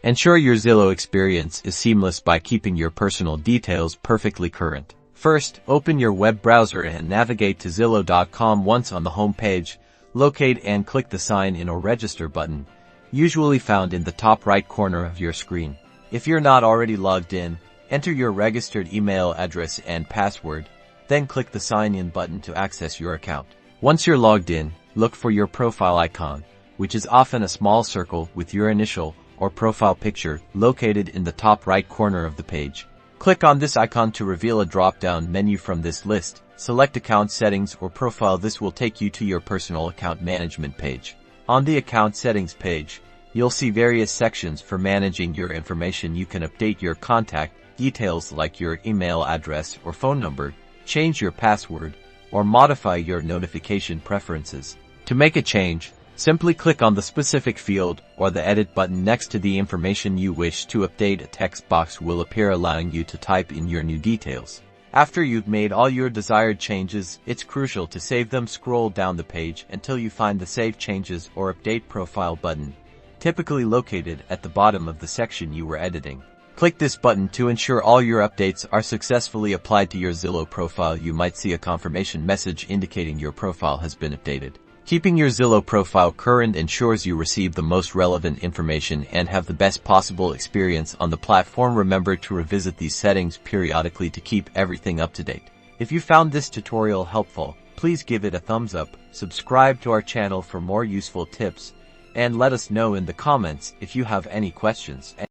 Ensure your Zillow experience is seamless by keeping your personal details perfectly current. First, open your web browser and navigate to Zillow.com. Once on the home page, locate and click the Sign In or Register button, usually found in the top right corner of your screen. If you're not already logged in, enter your registered email address and password, then click the Sign In button to access your account. Once you're logged in, look for your profile icon, which is often a small circle with your initial or profile picture located in the top right corner of the page. Click on this icon to reveal a drop-down menu from this list. Select Account Settings or Profile. This will take you to your personal account management page. On the Account Settings page, you'll see various sections for managing your information. You can update your contact details like your email address or phone number, change your password, or modify your notification preferences. To make a change, simply click on the specific field or the Edit button next to the information you wish to update. A text box will appear allowing you to type in your new details. After you've made all your desired changes, it's crucial to save them. Scroll down the page until you find the Save Changes or Update Profile button, typically located at the bottom of the section you were editing. Click this button to ensure all your updates are successfully applied to your Zillow profile. You might see a confirmation message indicating your profile has been updated. Keeping your Zillow profile current ensures you receive the most relevant information and have the best possible experience on the platform. Remember to revisit these settings periodically to keep everything up to date. If you found this tutorial helpful, please give it a thumbs up, subscribe to our channel for more useful tips, and let us know in the comments if you have any questions.